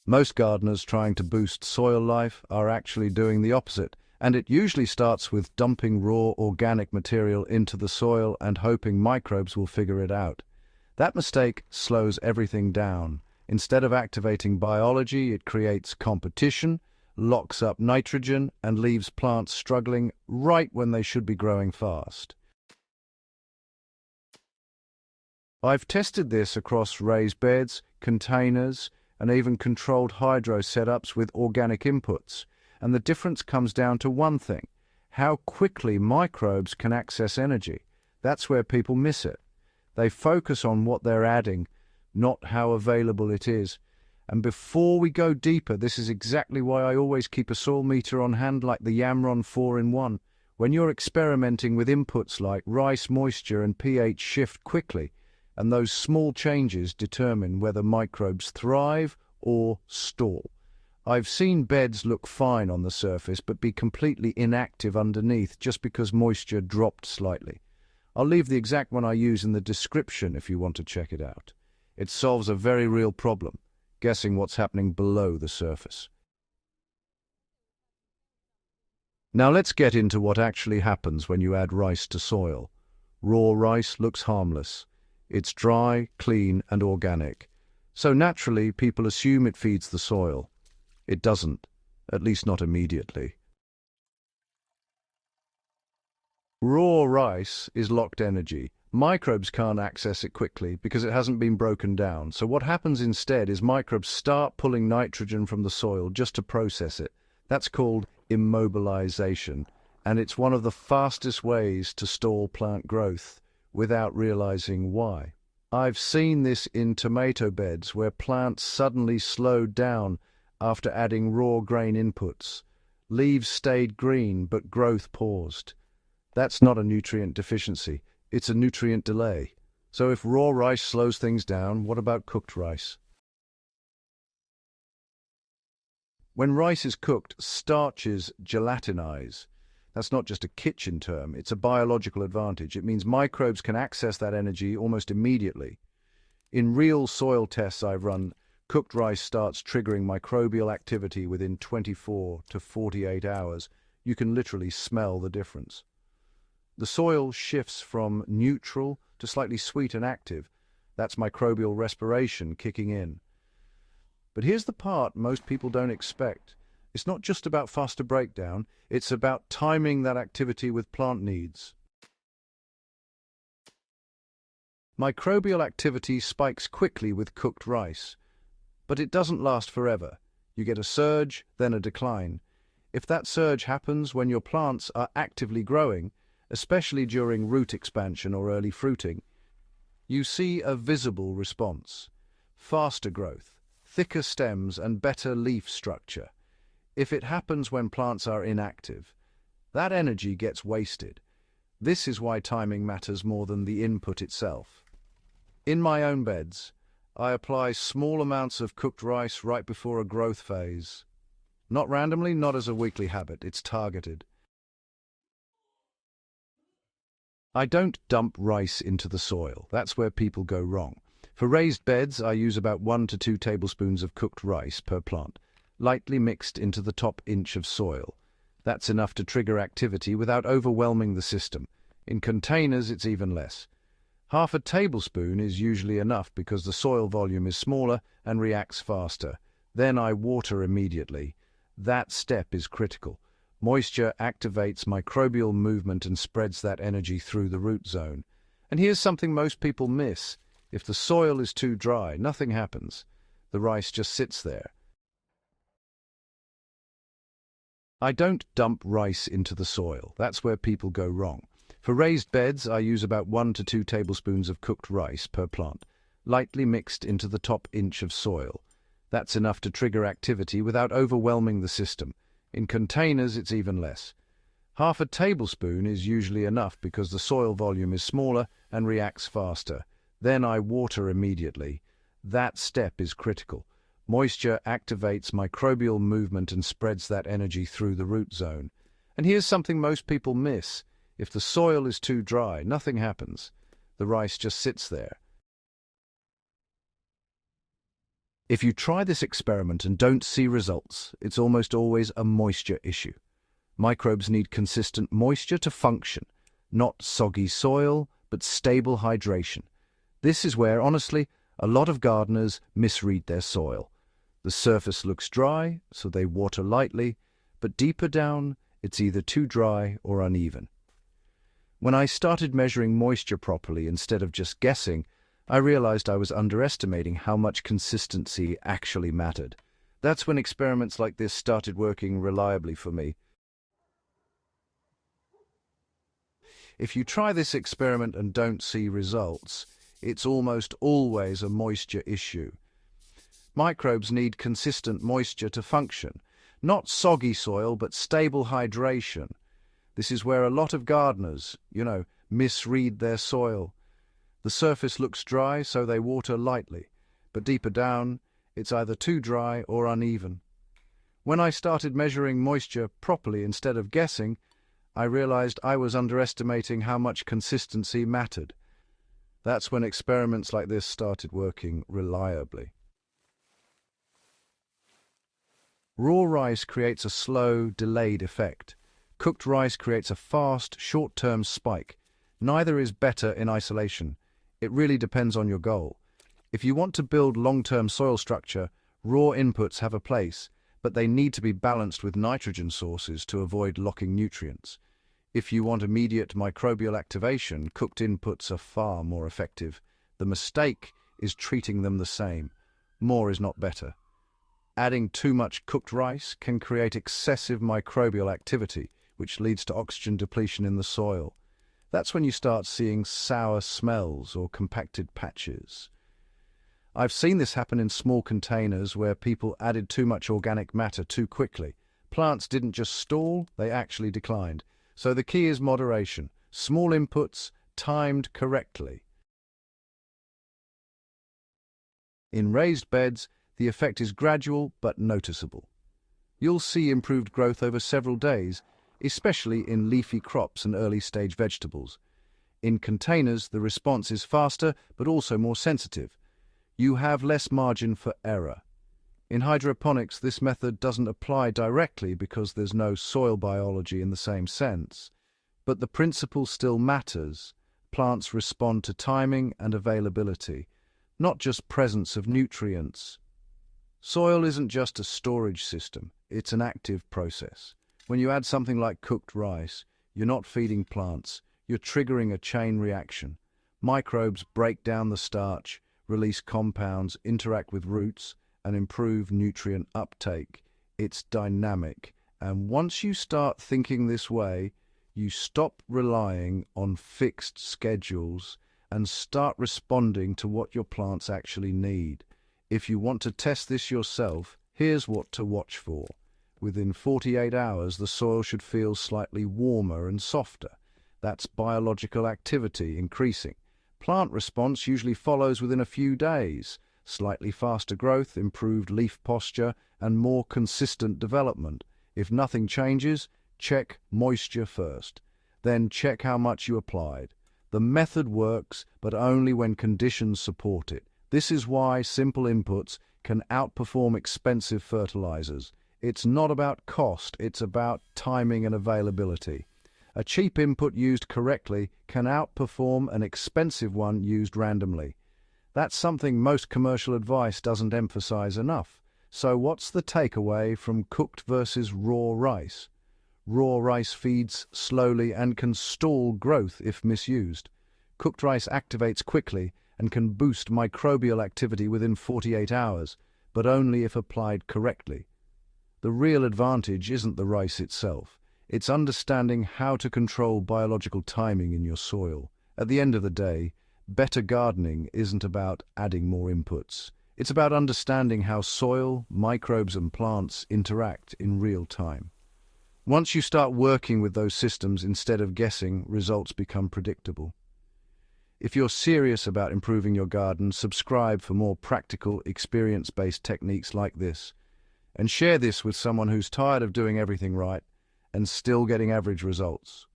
Most gardeners trying to boost soil life are actually doing the opposite, and it usually starts with dumping raw organic material into the soil and hoping microbes will figure it out. That mistake slows everything down. Instead of activating biology, it creates competition, locks up nitrogen, and leaves plants struggling right when they should be growing fast. I've tested this across raised beds, containers, and even controlled hydro setups with organic inputs. And the difference comes down to one thing: how quickly microbes can access energy. That's where people miss it. They focus on what they're adding, not how available it is. And before we go deeper, this is exactly why I always keep a soil meter on hand like the Yamron 4-in-1. When you're experimenting with inputs like rice moisture and pH, shift quickly, and those small changes determine whether microbes thrive or stall. I've seen beds look fine on the surface but be completely inactive underneath just because moisture dropped slightly. I'll leave the exact one I use in the description if you want to check it out. It solves a very real problem: guessing what's happening below the surface. Now let's get into what actually happens when you add rice to soil. Raw rice looks harmless. It's dry, clean, and organic. So naturally, people assume it feeds the soil. It doesn't, at least not immediately. Raw rice is locked energy. Microbes can't access it quickly because it hasn't been broken down. So what happens instead is microbes start pulling nitrogen from the soil just to process it. That's called immobilization, and it's one of the fastest ways to stall plant growth without realizing why. I've seen this in tomato beds where plants suddenly slowed down after adding raw grain inputs. Leaves stayed green, but growth paused. That's not a nutrient deficiency, it's a nutrient delay. So if raw rice slows things down, what about cooked rice? When rice is cooked, starches gelatinize. That's not just a kitchen term, it's a biological advantage. It means microbes can access that energy almost immediately. In real soil tests I've run, cooked rice starts triggering microbial activity within 24 to 48 hours. You can literally smell the difference. The soil shifts from neutral to slightly sweet and active. That's microbial respiration kicking in. But here's the part most people don't expect. It's not just about faster breakdown, it's about timing that activity with plant needs. Microbial activity spikes quickly with cooked rice, but it doesn't last forever. You get a surge, then a decline. If that surge happens when your plants are actively growing, especially during root expansion or early fruiting, you see a visible response: faster growth, thicker stems, and better leaf structure. If it happens when plants are inactive, that energy gets wasted. This is why timing matters more than the input itself. In my own beds, I apply small amounts of cooked rice right before a growth phase. Not randomly, not as a weekly habit, it's targeted. I don't dump rice into the soil. That's where people go wrong. For raised beds, I use about 1 to 2 tablespoons of cooked rice per plant, lightly mixed into the top inch of soil. That's enough to trigger activity without overwhelming the system. In containers, it's even less. Half a tablespoon is usually enough because the soil volume is smaller and reacts faster. Then I water immediately. That step is critical. Moisture activates microbial movement and spreads that energy through the root zone. And here's something most people miss. If the soil is too dry, nothing happens. The rice just sits there. I don't dump rice into the soil. That's where people go wrong. For raised beds, I use about 1 to 2 tablespoons of cooked rice per plant, lightly mixed into the top inch of soil. That's enough to trigger activity without overwhelming the system. In containers, it's even less. Half a tablespoon is usually enough because the soil volume is smaller and reacts faster. Then I water immediately. That step is critical. Moisture activates microbial movement and spreads that energy through the root zone. And here's something most people miss. If the soil is too dry, nothing happens. The rice just sits there. If you try this experiment and don't see results, it's almost always a moisture issue. Microbes need consistent moisture to function, not soggy soil, but stable hydration. This is where, honestly, a lot of gardeners misread their soil. The surface looks dry, so they water lightly, but deeper down, it's either too dry or uneven. When I started measuring moisture properly instead of just guessing, I realized I was underestimating how much consistency actually mattered. That's when experiments like this started working reliably for me. If you try this experiment and don't see results, it's almost always a moisture issue. Microbes need consistent moisture to function, not soggy soil, but stable hydration. This is where a lot of gardeners, misread their soil. The surface looks dry, so they water lightly, but deeper down, it's either too dry or uneven. When I started measuring moisture properly instead of guessing, I realized I was underestimating how much consistency mattered. That's when experiments like this started working reliably. Raw rice creates a slow, delayed effect. Cooked rice creates a fast, short-term spike. Neither is better in isolation. It really depends on your goal. If you want to build long-term soil structure, raw inputs have a place, but they need to be balanced with nitrogen sources to avoid locking nutrients. If you want immediate microbial activation, cooked inputs are far more effective. The mistake is treating them the same. More is not better. Adding too much cooked rice can create excessive microbial activity, which leads to oxygen depletion in the soil. That's when you start seeing sour smells or compacted patches. I've seen this happen in small containers where people added too much organic matter too quickly. Plants didn't just stall, they actually declined. So the key is moderation, small inputs, timed correctly. In raised beds, the effect is gradual but noticeable. You'll see improved growth over several days, especially in leafy crops and early-stage vegetables. In containers, the response is faster but also more sensitive. You have less margin for error. In hydroponics, this method doesn't apply directly because there's no soil biology in the same sense. But the principle still matters. Plants respond to timing and availability, not just presence of nutrients. Soil isn't just a storage system, it's an active process. When you add something like cooked rice, you're not feeding plants, you're triggering a chain reaction. Microbes break down the starch, release compounds, interact with roots, and improve nutrient uptake. It's dynamic, and once you start thinking this way, you stop relying on fixed schedules and start responding to what your plants actually need. If you want to test this yourself, here's what to watch for. Within 48 hours, the soil should feel slightly warmer and softer. That's biological activity increasing. Plant response usually follows within a few days. Slightly faster growth, improved leaf posture, and more consistent development. If nothing changes, check moisture first. Then check how much you applied. The method works, but only when conditions support it. This is why simple inputs can outperform expensive fertilizers. It's not about cost, it's about timing and availability. A cheap input used correctly can outperform an expensive one used randomly. That's something most commercial advice doesn't emphasize enough. So what's the takeaway from cooked versus raw rice? Raw rice feeds slowly and can stall growth if misused. Cooked rice activates quickly and can boost microbial activity within 48 hours, but only if applied correctly. The real advantage isn't the rice itself. It's understanding how to control biological timing in your soil. At the end of the day, better gardening isn't about adding more inputs. It's about understanding how soil, microbes, and plants interact in real time. Once you start working with those systems instead of guessing, results become predictable. If you're serious about improving your garden, subscribe for more practical, experience-based techniques like this. And share this with someone who's tired of doing everything right and still getting average results.